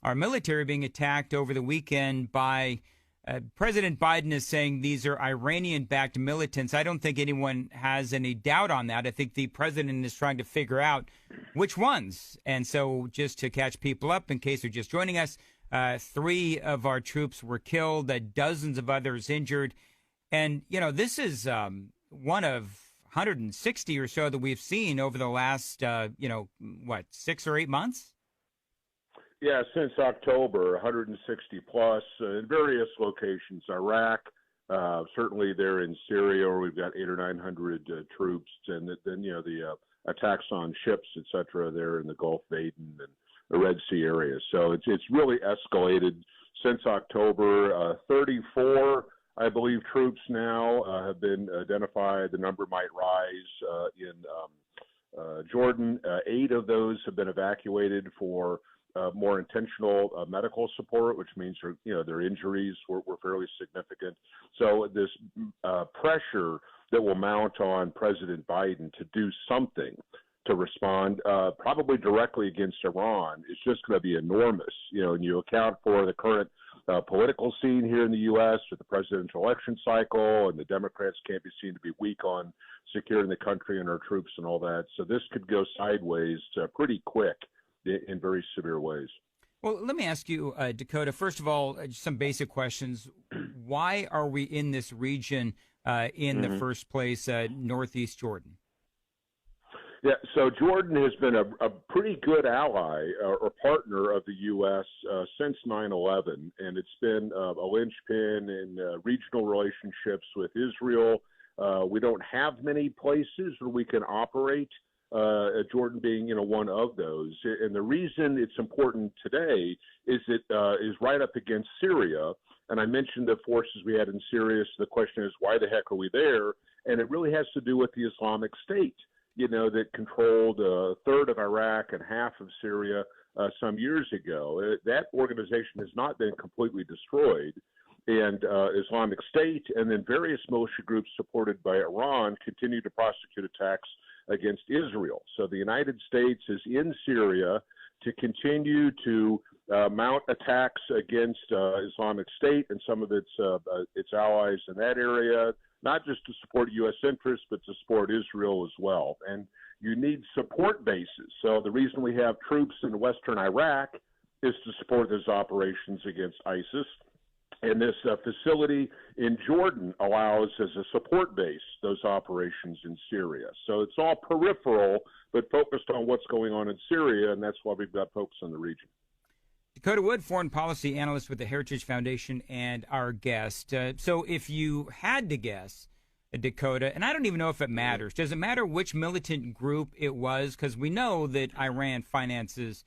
our military being attacked over the weekend by President Biden is saying these are Iranian-backed militants. I don't think anyone has any doubt on that. I think the president is trying to figure out which ones. And so just to catch people up, in case they're just joining us, 3 of our troops were killed, dozens of others injured. And, you know, this is one of 160 or so that we've seen over the last, 6 or 8 months? Yeah, since October, 160 plus in various locations. Iraq, certainly there in Syria, where we've got 800 or 900 troops, and then the attacks on ships, etc., there in the Gulf of Aden and the Red Sea area. So it's really escalated since October. 34, I believe, troops now have been identified. The number might rise in Jordan. 8 of those have been evacuated for more intentional medical support, which means their injuries were fairly significant. So this pressure that will mount on President Biden to do something to respond, probably directly against Iran, is just going to be enormous. And you account for the current political scene here in the U.S. with the presidential election cycle, and the Democrats can't be seen to be weak on securing the country and our troops and all that. So this could go sideways pretty quick in very severe ways. Well, let me ask you, Dakota, first of all, some basic questions. Why are we in this region in the first place, northeast Jordan? Yeah, so Jordan has been a pretty good ally or partner of the U.S. Since 9/11, and it's been a linchpin in regional relationships with Israel. We don't have many places where we can operate, Jordan being one of those. And the reason it's important today is it is right up against Syria. And I mentioned the forces we had in Syria, so the question is, why the heck are we there? And it really has to do with the Islamic State, that controlled a third of Iraq and half of Syria some years ago. That organization has not been completely destroyed. And Islamic State and then various militia groups supported by Iran continue to prosecute attacks against Israel. So the United States is in Syria to continue to mount attacks against Islamic State and some of its allies in that area, not just to support U.S. interests, but to support Israel as well. And you need support bases. So the reason we have troops in western Iraq is to support those operations against ISIS. And this facility in Jordan allows, as a support base, those operations in Syria. So it's all peripheral, but focused on what's going on in Syria, and that's why we've got folks in the region. Dakota Wood, foreign policy analyst with the Heritage Foundation, and our guest. So if you had to guess, Dakota, and I don't even know if it matters, does it matter which militant group it was? Because we know that Iran finances,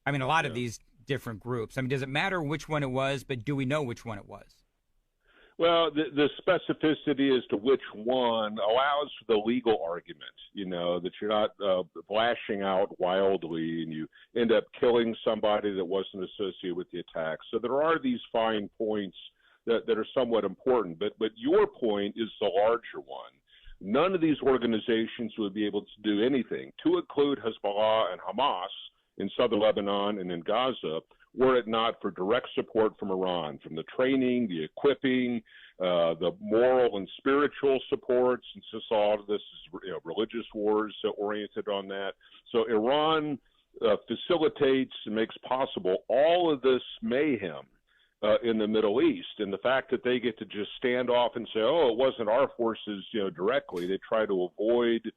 a lot of these different groups. Does it matter which one it was, but do we know which one it was? Well, the specificity as to which one allows for the legal argument, that you're not lashing out wildly and you end up killing somebody that wasn't associated with the attack. So there are these fine points that are somewhat important. But your point is the larger one. None of these organizations would be able to do anything, to include Hezbollah and Hamas in southern Lebanon and in Gaza, were it not for direct support from Iran, from the training, the equipping, the moral and spiritual supports. And since all of this is religious wars oriented on that. So Iran facilitates and makes possible all of this mayhem in the Middle East. And the fact that they get to just stand off and say, oh, it wasn't our forces directly, they try to avoid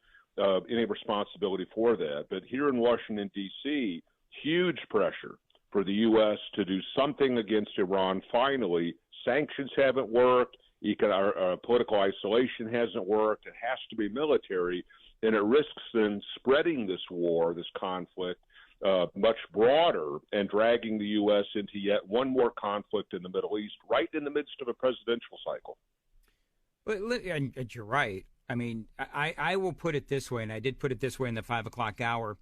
any responsibility for that. But here in Washington, D.C., huge pressure for the U.S. to do something against Iran. Finally, sanctions haven't worked. Political isolation hasn't worked. It has to be military, and it risks then spreading this war, this conflict, much broader and dragging the U.S. into yet one more conflict in the Middle East, right in the midst of a presidential cycle. And you're right. I will put it this way, and I did put it this way in the 5 o'clock hour.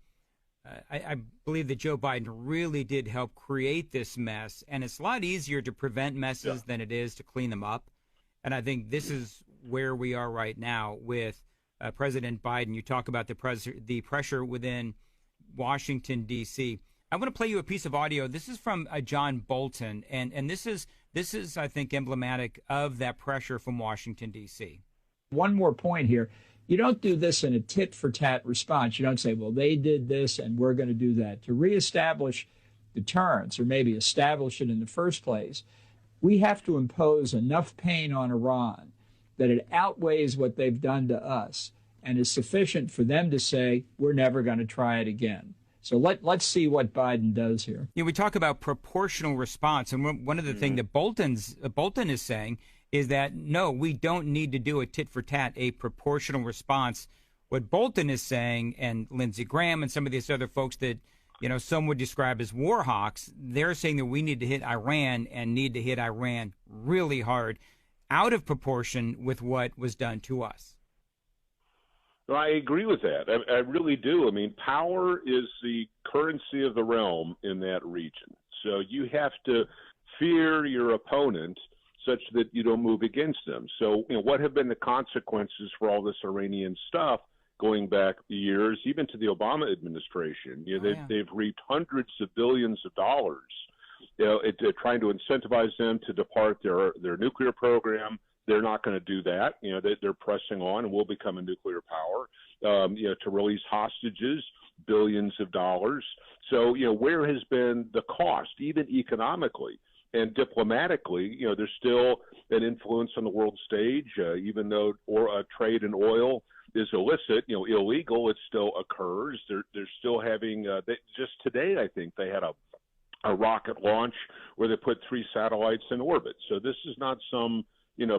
I believe that Joe Biden really did help create this mess, and it's a lot easier to prevent messes than it is to clean them up. And I think this is where we are right now with President Biden. You talk about the pressure within Washington, D.C. I want to play you a piece of audio. This is from John Bolton, and this is I think emblematic of that pressure from Washington D.C. One more point here. You don't do this in a tit for tat response. You don't say, well, they did this and we're going to do that. To reestablish deterrence, or maybe establish it in the first place, we have to impose enough pain on Iran that it outweighs what they've done to us and is sufficient for them to say, we're never going to try it again. So let's see what Biden does here. We talk about proportional response, and one of the things that Bolton is saying is that, no, we don't need to do a tit for tat, a proportional response. What Bolton is saying, and Lindsey Graham and some of these other folks that, some would describe as war hawks, they're saying that we need to hit Iran and need to hit Iran really hard, out of proportion with what was done to us. Well, I agree with that. I really do. I mean, power is the currency of the realm in that region. So you have to fear your opponent such that you don't move against them. So, what have been the consequences for all this Iranian stuff going back years, even to the Obama administration? They've reaped hundreds of billions of dollars, trying to incentivize them to depart their nuclear program. They're not going to do that. They're pressing on and will become a nuclear power. To release hostages, billions of dollars. So, where has been the cost, even economically and diplomatically? There's still an influence on the world stage, even though trade in oil is illicit, illegal. It still occurs. They're still having. Just today, I think they had a rocket launch where they put 3 satellites in orbit. So this is not some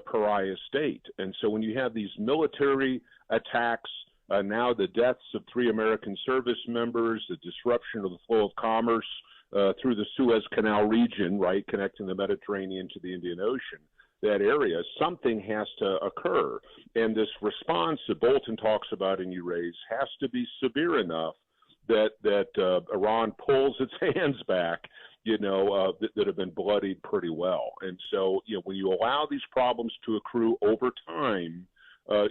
pariah state. And so when you have these military attacks, now the deaths of 3 American service members, the disruption of the flow of commerce through the Suez Canal region, right, connecting the Mediterranean to the Indian Ocean, that area, something has to occur. And this response that Bolton talks about and you raise has to be severe enough that Iran pulls its hands back, that have been bloodied pretty well. And so, when you allow these problems to accrue over time,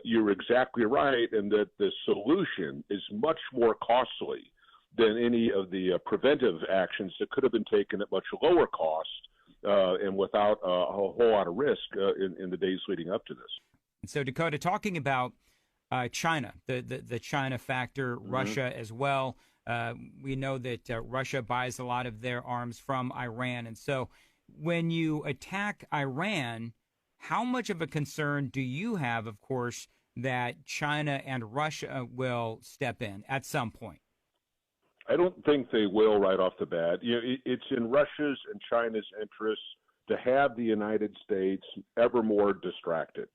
you're exactly right, and that the solution is much more costly than any of the preventive actions that could have been taken at much lower cost and without a whole lot of risk in the days leading up to this. So, Dakota, talking about China, the China factor, Russia as well. We know that Russia buys a lot of their arms from Iran. And so when you attack Iran, how much of a concern do you have, of course, that China and Russia will step in at some point? I don't think they will right off the bat. It's in Russia's and China's interests to have the United States ever more distracted.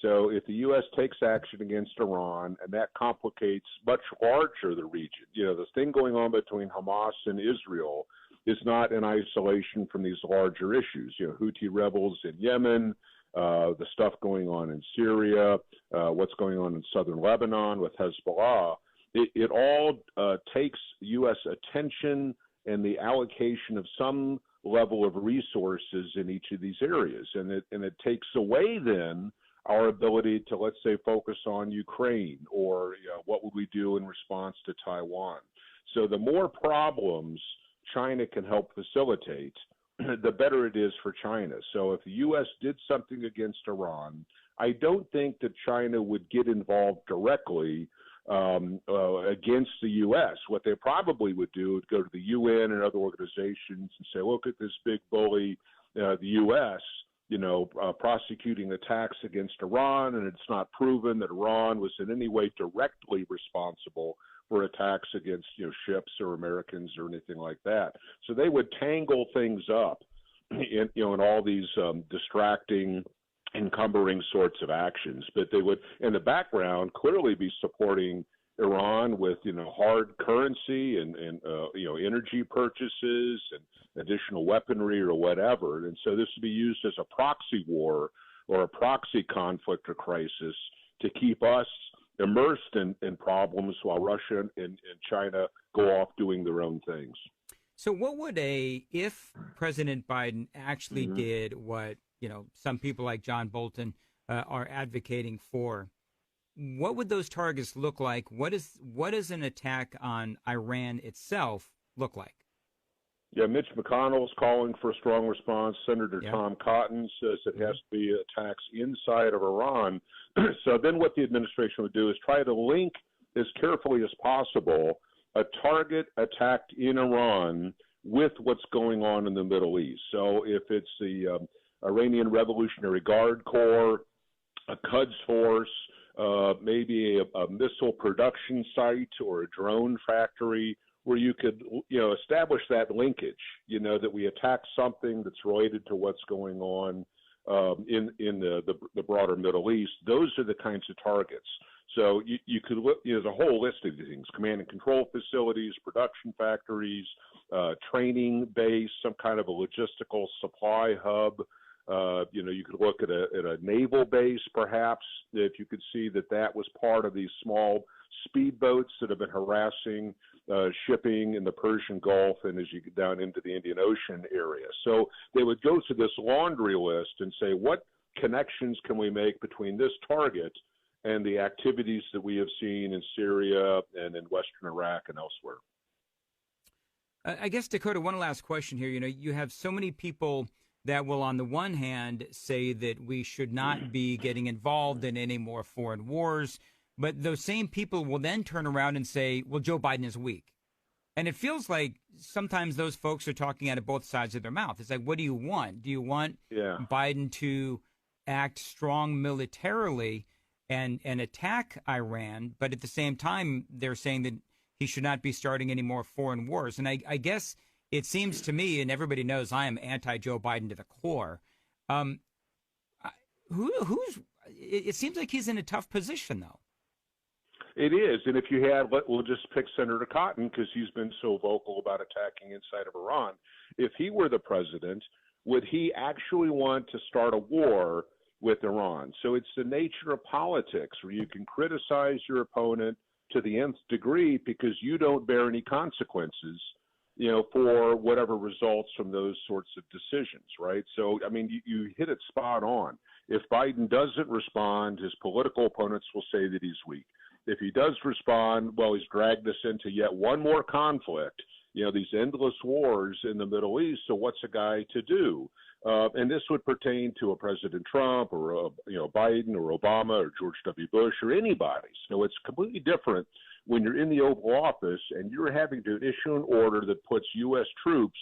So if the U.S. takes action against Iran, and that complicates much larger the region, this thing going on between Hamas and Israel is not in isolation from these larger issues. Houthi rebels in Yemen, the stuff going on in Syria, what's going on in southern Lebanon with Hezbollah. It all takes U.S. attention and the allocation of some level of resources in each of these areas. And it takes away then our ability to, let's say, focus on Ukraine or what would we do in response to Taiwan. So the more problems China can help facilitate, the better it is for China. So if the U.S. did something against Iran, I don't think that China would get involved directly against the U.S. What they probably would do would go to the UN and other organizations and say, look at this big bully, the U.S., prosecuting attacks against Iran, and it's not proven that Iran was in any way directly responsible for attacks against, ships or Americans or anything like that. So they would tangle things up in all these distracting, encumbering sorts of actions. But they would, in the background, clearly be supporting Iran with, hard currency and energy purchases and additional weaponry or whatever. And so this would be used as a proxy war or a proxy conflict or crisis to keep us immersed in problems while Russia and China go off doing their own things. So what would if President Biden actually did what, some people like John Bolton are advocating for, what would those targets look like? What does an attack on Iran itself look like? Yeah, Mitch McConnell's calling for a strong response. Senator Yeah. Tom Cotton says it has to be attacks inside of Iran. So then what the administration would do is try to link as carefully as possible a target attacked in Iran with what's going on in the Middle East. So if it's the Iranian Revolutionary Guard Corps, a Quds force, maybe a missile production site or a drone factory, where you could, establish that linkage, that we attack something that's related to what's going on in the broader Middle East. Those are the kinds of targets. So you could look, there's a whole list of things: command and control facilities, production factories, training base, some kind of a logistical supply hub. You could look at a naval base, perhaps, if you could see that was part of these small speedboats that have been harassing shipping in the Persian Gulf and as you get down into the Indian Ocean area. So they would go to this laundry list and say, what connections can we make between this target and the activities that we have seen in Syria and in Western Iraq and elsewhere? I guess, Dakota, one last question here. You have so many people that will, on the one hand, say that we should not be getting involved in any more foreign wars. But those same people will then turn around and say, well, Joe Biden is weak. And it feels like sometimes those folks are talking out of both sides of their mouth. It's like, what do you want? Do you want Biden to act strong militarily and attack Iran? But at the same time, they're saying that he should not be starting any more foreign wars. And I guess it seems to me, and everybody knows I am anti-Joe Biden to the core, it seems like he's in a tough position, though. It is, and if you had, we'll just pick Senator Cotton because he's been so vocal about attacking inside of Iran. If he were the president, would he actually want to start a war with Iran? So it's the nature of politics where you can criticize your opponent to the nth degree because you don't bear any consequences, for whatever results from those sorts of decisions, right? So, I mean, you hit it spot on. If Biden doesn't respond, his political opponents will say that he's weak. If he does respond, well, he's dragged us into yet one more conflict, these endless wars in the Middle East. So what's a guy to do? And this would pertain to a President Trump or, Biden or Obama or George W. Bush or anybody. So it's completely different when you're in the Oval Office and you're having to issue an order that puts U.S. troops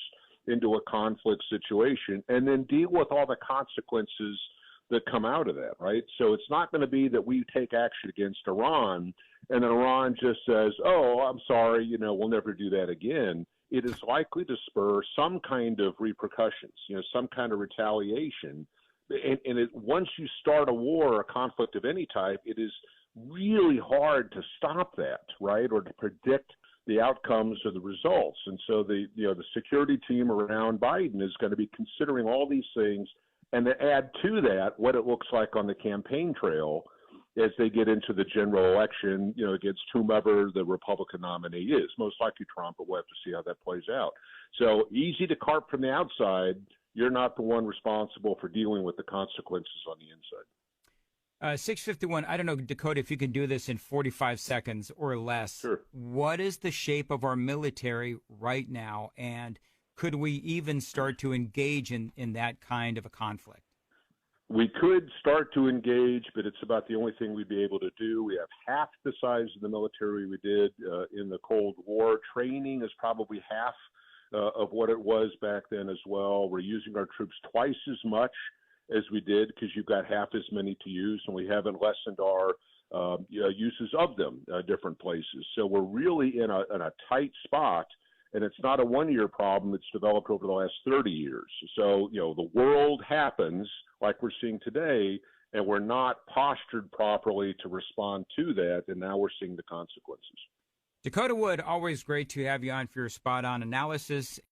into a conflict situation and then deal with all the consequences that come out of that, right? So it's not going to be that we take action against Iran and then Iran just says, oh, I'm sorry, we'll never do that again. It is likely to spur some kind of repercussions, some kind of retaliation. And once you start a war or a conflict of any type, it is really hard to stop that, right, or to predict the outcomes or the results. And so the security team around Biden is going to be considering all these things. And to add to that, what it looks like on the campaign trail as they get into the general election, against whomever the Republican nominee is. Most likely Trump, but we'll have to see how that plays out. So easy to carp from the outside. You're not the one responsible for dealing with the consequences on the inside. 6:51. I don't know, Dakota, if you can do this in 45 seconds or less. Sure. What is the shape of our military right now, and could we even start to engage in that kind of a conflict? We could start to engage, but it's about the only thing we'd be able to do. We have half the size of the military we did in the Cold War. Training is probably half of what it was back then as well. We're using our troops twice as much as we did because you've got half as many to use, and we haven't lessened our uses of them different places. So we're really in a tight spot. And it's not a one-year problem. It's developed over the last 30 years. So, the world happens like we're seeing today, and we're not postured properly to respond to that. And now we're seeing the consequences. Dakota Wood, always great to have you on for your spot-on analysis.